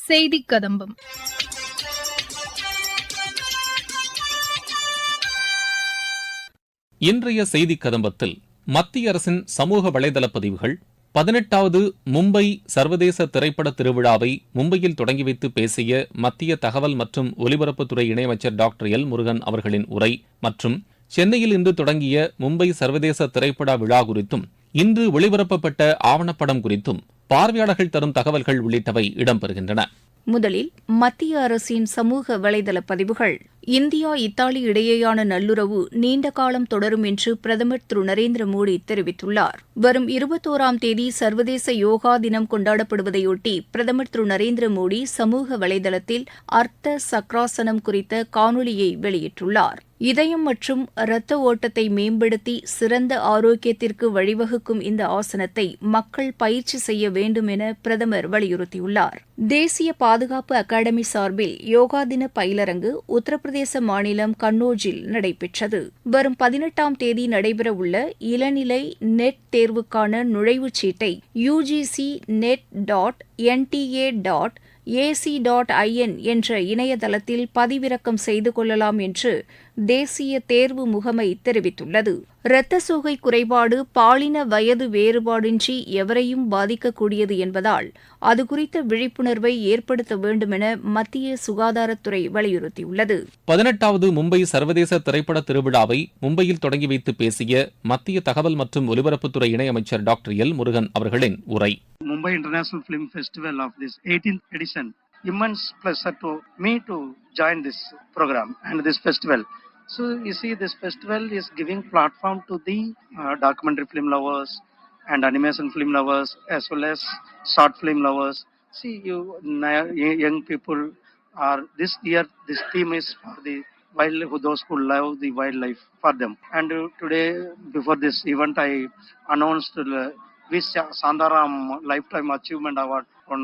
செய்திக் கதம்பம். இன்றைய செய்திக் கதம்பத்தில் மத்திய அரசின் சமூக வலைதள பதிவுகள், 18வது மும்பை சர்வதேச திரைப்பட திருவிழாவை மும்பையில் தொடங்கி வைத்து பேசிய மத்திய தகவல் மற்றும் ஒலிபரப்புத்துறை இணையமைச்சர் டாக்டர் எல் முருகன் அவர்களின் உரை மற்றும் சென்னையில் இன்று தொடங்கிய மும்பை சர்வதேச திரைப்பட விழா குறித்தும் இன்று ஒளிபரப்பப்பட்ட ஆவணப்படம் குறித்தும் பார்வையாளர்கள் தரும் தகவல்கள் உள்ளிட்டவை இடம்பெறுகின்றன. முதலில் மத்திய அரசின் சமூக வலைதள பதிவுகள். இந்தியா இத்தாலி இடையேயான நல்லுறவு நீண்ட காலம் தொடரும் என்று பிரதமர் திரு நரேந்திர மோடி தெரிவித்துள்ளார். வரும் 21ஆம் தேதி சர்வதேச யோகா தினம் கொண்டாடப்படுவதையொட்டி பிரதமர் திரு நரேந்திர மோடி சமூக வலைதளத்தில் அர்த்த சக்ராசனம் குறித்த காணொலியை வெளியிட்டுள்ளார். இதயம் மற்றும் இரத்த ஓட்டத்தை மேம்படுத்தி சிறந்த ஆரோக்கியத்திற்கு வழிவகுக்கும் இந்த ஆசனத்தை மக்கள் பயிற்சி செய்ய வேண்டும் என பிரதமர் வலியுறுத்தியுள்ளார். தேசிய பாதுகாப்பு அகாடமி சார்பில் யோகா தின பயிலரங்கு உத்தரப்பிரதேச மாநிலம் கன்னோஜில் நடைபெற்றது. வரும் 18ஆம் தேதி நடைபெறவுள்ள இளநிலை நெட் தேர்வுக்கான நுழைவுச் சீட்டை ugc.net.nta.ac.in என்ற இணையதளத்தில் பதிவிறக்கம் செய்து கொள்ளலாம் என்று தேசிய தேர்வு முகமை தெரிவித்துள்ளது. இரத்த சோகை குறைபாடு பாலின வயது வேறுபாடின்றி எவரையும் பாதிக்கக்கூடியது என்பதால் அது குறித்த விழிப்புணர்வை ஏற்படுத்த வேண்டும் என மத்திய சுகாதாரத்துறை வலியுறுத்தியுள்ளது. 18வது மும்பை சர்வதேச திரைப்பட திருவிழாவை மும்பையில் தொடங்கி வைத்து பேசிய மத்திய தகவல் மற்றும் ஒலிபரப்புத்துறை இணையமைச்சர் டாக்டர் எல் முருகன் அவர்களின் உரை. Mumbai International Film Festival of this 18th edition. Immense pleasure to me to join this program and this festival. So you see, this festival is giving platform to the documentary film lovers and animation film lovers as well as short film lovers. See, young people are this year. This theme is for the wildlife, those who love the wildlife for them. And today, before this event, I announced Sandaram Lifetime Achievement Award on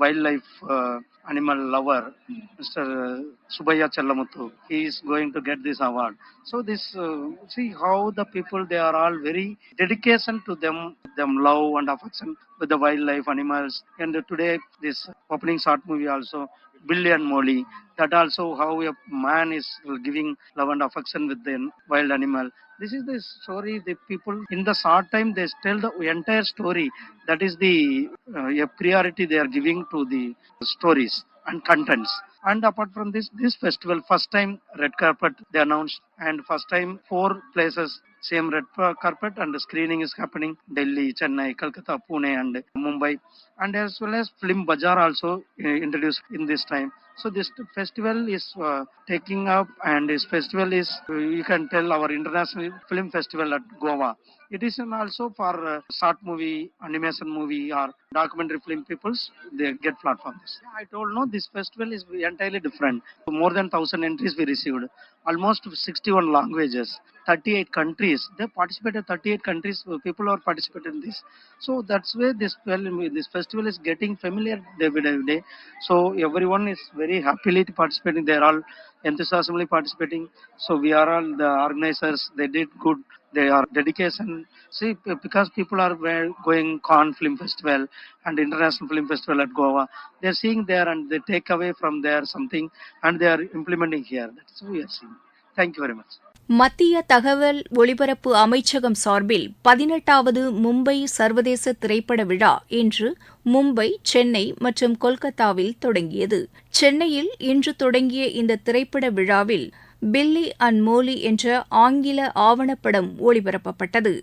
wildlife animal lover, Mr. Subaya Challamuthu. He is going to get this award. So this, see how the people, they are all very dedication to them love and affection with the wildlife animals. And today, this opening short movie also, Billy and Molly, that also how a man is giving love and affection with the wild animal. This is the story. The people in the short time they tell the entire story. That is the a priority they are giving to the stories and contents. And apart from this festival, first time red carpet they announced, and first time 4 places same red carpet and the screening is happening: Delhi, Chennai, Kolkata, Pune and Mumbai, and as well as Film Bazaar also introduced in this time. So this festival is taking up, and this festival is, you can tell, our international film festival at Goa. It is also for short movie, animation movie or documentary film peoples, they get platforms. I told no, this festival is entirely different. More than 1,000 entries we received, almost 61 languages, 38 countries. They participated, 38 countries, people are participating in this. So that's where this festival is getting familiar day by day. So everyone is very happily participating. They are all enthusiastically participating. So we are all the organizers. They did good. They are dedication. See, because people are going Cannes Film Festival and International Film Festival at Goa, they are seeing there and they take away from there something and they are implementing here. That's what we are seeing. Thank you very much. மத்திய தகவல் ஒலிபரப்பு அமைச்சகம் சார்பில் 18வது மும்பை சர்வதேச திரைப்பட விழா இன்று மும்பை, சென்னை மற்றும் கொல்கத்தாவில் தொடங்கியது. சென்னையில் இன்று தொடங்கிய இந்த திரைப்பட விழாவில் பில்லி அண்ட் மோலி என்ற ஆங்கில ஆவணப்படம் ஒளிபரப்பப்பட்டது.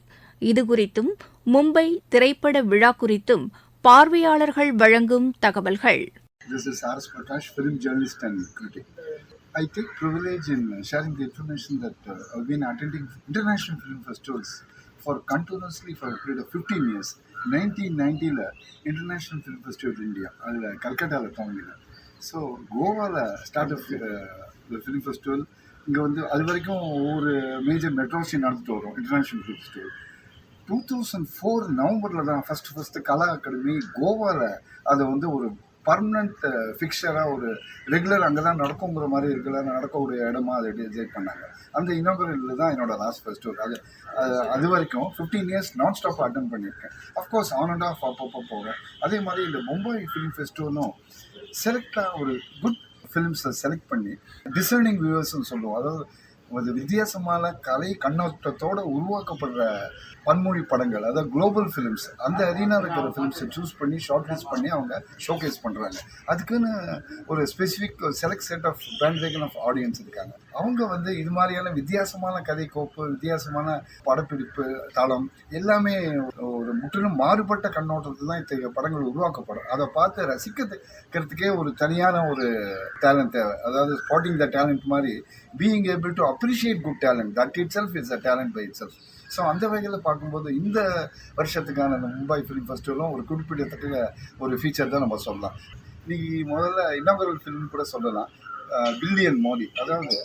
இதுகுறித்தும் மும்பை திரைப்பட விழா குறித்தும் பார்வையாளர்கள் வழங்கும் தகவல்கள். This is R. Prakash, film journalist and critic. I take privilege in sharing the information that I've been attending international film festivals for continuously for a period of 15 years. 1990 International Film Festival of India, Calcutta தொடங்கினேன். So கோவாவில் start of film festival இங்கே வந்து அது வரைக்கும் ஒவ்வொரு major மெட்ரோஸையும் நடந்துட்டு வரும். International film festival 2004 நவம்பரில் தான் ஃபஸ்ட்டு கலா அகாடமி கோவாவில் அதை வந்து ஒரு பர்மனண்ட் ஃபிக்சராக ஒரு ரெகுலர் அங்கே தான் நடக்குங்கிற மாதிரி ரெகுலராக நடக்கக்கூடிய இடமா அதை டிசைட் பண்ணாங்க. அந்த இனாகுரலில் தான் என்னோட லாஸ்ட் ஃபெஸ்டிவல். அது வரைக்கும் 15 இயர்ஸ் நான் ஸ்டாப் அட்டன் பண்ணியிருக்கேன். அஃப்கோர்ஸ் ஆன் அண்ட் ஆஃப் அப்பப்போ போகிறேன். அதே மாதிரி இந்த மும்பை ஃபிலிம் ஃபெஸ்டிவலும் செலக்டாக ஒரு குட் ஃபிலிம்ஸை செலக்ட் பண்ணி டிசர்னிங் வியூவர்ஸ்ன்னு சொல்லுவோம். அதாவது ஒரு வித்தியாசமான கலை கண்ணோட்டத்தோடு உருவாக்கப்படுற பன்மொழி படங்கள், அதாவது குளோபல் ஃபிலிம்ஸ், அந்த அரீனாவில் இருக்கிற ஃபிலிம்ஸை சூஸ் பண்ணி ஷார்ட் லிஸ்ட் பண்ணி அவங்க ஷோகேஸ் பண்ணுறாங்க. அதுக்குன்னு ஒரு specific select set of bandwagon of audience இருக்காங்க. அவங்க வந்து இது மாதிரியான வித்தியாசமான கதை கோப்பு, வித்தியாசமான படப்பிடிப்பு தளம் எல்லாமே ஒரு முற்றிலும் மாறுபட்ட கண்ணோட்டத்தில் தான் இத்தகைய படங்கள் உருவாக்கப்படும். அதை பார்த்து ரசிக்கிறதுக்கே ஒரு தனியான ஒரு டேலண்ட் தேவை. அதாவது ஸ்பாட்டிங் த டேலண்ட் மாதிரி being able to appreciate good talent, that itself is a talent by itself. So அந்த வகையில் பார்க்கும்போது இந்த வருஷத்துக்கான அந்த மும்பை ஃபிலிம் ஃபெஸ்டிவலும் ஒரு குறிப்பிடத்தக்க ஒரு ஃபீச்சர் தான் நம்ம சொல்லலாம். இன்னைக்கு முதல்ல இனாகுரல் ஃபிலிம் கூட சொல்லலாம், பில்லியன் மோடி. அதாவது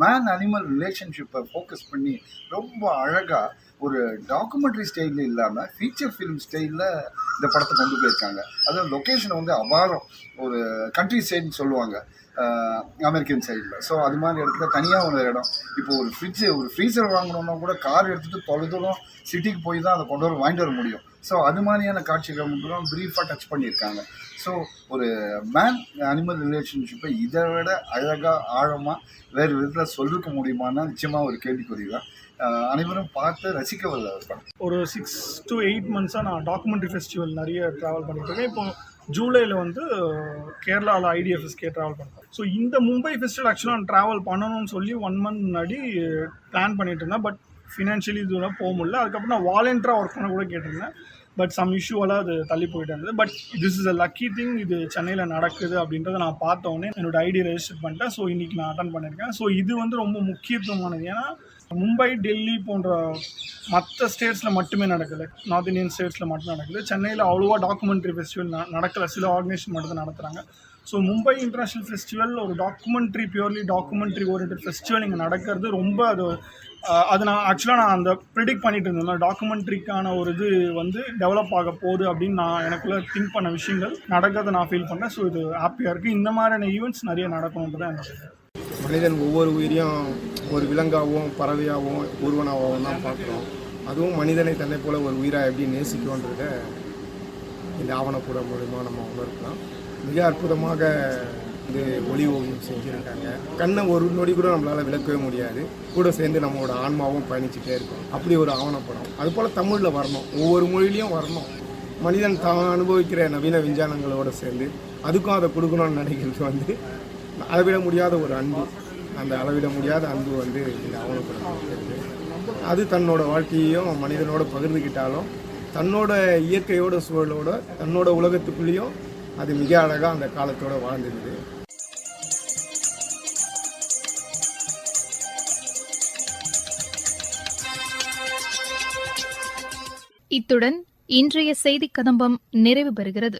மேன் அனிமல் ரிலேஷன்ஷிப்பை ஃபோக்கஸ் பண்ணி ரொம்ப அழகாக ஒரு டாக்குமெண்ட்ரி ஸ்டைலில் இல்லாமல் ஃபீச்சர் ஃபிலிம் ஸ்டைலில் இந்த படத்தை கொண்டு போயிருக்காங்க. அதாவது லொக்கேஷன் வந்து அபாரம், ஒரு கண்ட்ரி சைடுன்னு சொல்லுவாங்க அமெரிக்கன் சைடில். ஸோ அது மாதிரி இடத்துல தனியாக ஒரு இடம். இப்போ ஒரு ஃப்ரீசர் வாங்கணுன்னா கூட கார் எடுத்துகிட்டு தொலைதூரம் சிட்டிக்கு போய் தான் அதை வாங்கிட்டு வர முடியும். ஸோ அது மாதிரியான காட்சிகள் மட்டும் ப்ரீஃபாக டச் பண்ணியிருக்காங்க. ஸோ ஒரு மேன் அனிமல் ரிலேஷன்ஷிப்பை இதை விட அழகாக ஆழமாக வேறு விதத்தில் சொல்லிருக்க முடியுமான்னா நிச்சயமாக ஒரு கேள்விக்குறி தான். அனைவரும் பார்த்து ரசிக்க வல்ல படம். ஒரு 6 to 8 months நான் டாக்குமெண்ட்ரி ஃபெஸ்டிவல் நிறைய ட்ராவல் பண்ணிட்டு இருக்கேன். இப்போ ஜூலையில் வந்து கேரளாவில் IDFSK ட்ராவல் பண்ணுறேன். ஸோ இந்த மும்பை ஃபெஸ்டிவல் ஆக்சுவலாக நான் ட்ராவல் பண்ணணும்னு சொல்லி 1 month முன்னாடி பிளான் பண்ணிட்டு இருந்தேன். பட் ஃபினான்ஷியலி இதுலாம் போக முடியல. அதுக்கப்புறம் நான் வாலண்டியராக ஒர்க் பண்ண கூட கேட்டிருந்தேன். பட் சம் இஷ்யூவெல்லாம் அது தள்ளி போயிட்டு இருந்தது. But this is a lucky thing, இது சென்னையில் நடக்குது அப்படின்றத நான் பார்த்தோன்னே என்னோட ஐடி ரெஜிஸ்டர் பண்ணிட்டேன். ஸோ இன்றைக்கி நான் அட்டன் பண்ணியிருக்கேன். ஸோ இது வந்து ரொம்ப முக்கியத்துவமானது. ஏன்னா மும்பை, டெல்லி போன்ற மற்ற ஸ்டேட்ஸில் மட்டுமே நடக்குது, நார்த் இந்தியன் ஸ்டேட்ஸில் மட்டும் நடக்குது. சென்னையில் அவ்வளோவா டாக்குமெண்ட்ரி ஃபெஸ்டிவல் நடக்கலை, சில ஆர்கனைசேஷன் மட்டும் தான் நடத்துகிறாங்க. ஸோ மும்பை இன்டர்நேஷ்னல் ஃபெஸ்டிவல் ஒரு பியூர்லி டாக்குமெண்ட்ரி ஓரியன்ட் ஃபெஸ்டிவல் இங்கே நடக்கிறது ரொம்ப அது நான் ஆக்சுவலாக அந்த ப்ரிடிக்ட் பண்ணிட்டு இருந்தேன். டாக்குமெண்ட்ரிக்கான ஒரு இது வந்து டெவலப் ஆக போகுது அப்படின்னு நான் எனக்குள்ளே திங்க் பண்ண விஷயங்கள் நடக்கிறத நான் ஃபீல் பண்ணேன். ஸோ இது ஹாப்பியாக இருக்குது. இந்த மாதிரியான ஈவெண்ட்ஸ் நிறைய நடக்கணுன்றது தான் என்னோட. மனிதன் ஒவ்வொரு உயிரையும் ஒரு விலங்காகவும் பறவையாகவும் ஊர்வனாகவும் தான் பார்க்குறோம். அதுவும் மனிதனை தன்னை போல ஒரு உயிராக எப்படி நேசிக்கணுன்றத இந்த ஆவணப்படம் மூலமா நம்ம உணர்த்தலாம். மிக அற்புதமாக இது ஒளி ஓவியம் செஞ்சுருக்காங்க. கண்ணை ஒரு நொடி கூட நம்மளால் விளக்கவே முடியாது. கூட சேர்ந்து நம்மளோட ஆன்மாவும் பயணிச்சுட்டே இருக்கும். அப்படி ஒரு ஆவணப்படம் அதுபோல் தமிழில் வரணும், ஒவ்வொரு மொழியிலையும் வரணும். மனிதன் தான் அனுபவிக்கிற நவீன விஞ்ஞானங்களோடு சேர்ந்து அதுக்கும் அதை கொடுக்கணும்னு நினைக்கிறது வந்து அளவிட முடியாத ஒரு அன்பு. அந்த அளவிட முடியாத அன்பு வந்து இந்த ஆவணப்படம் இருக்குது. அது தன்னோட வாழ்க்கையையும் மனிதனோட பகிர்ந்துக்கிட்டாலும் தன்னோட இயற்கையோட சூழலோட தன்னோட உலகத்துக்குள்ளேயும் அது மிக அழகாக அந்த காலத்தோட வாழ்ந்துருது. இத்துடன் இன்றைய செய்திக் கதம்பம் நிறைவு பெறுகிறது.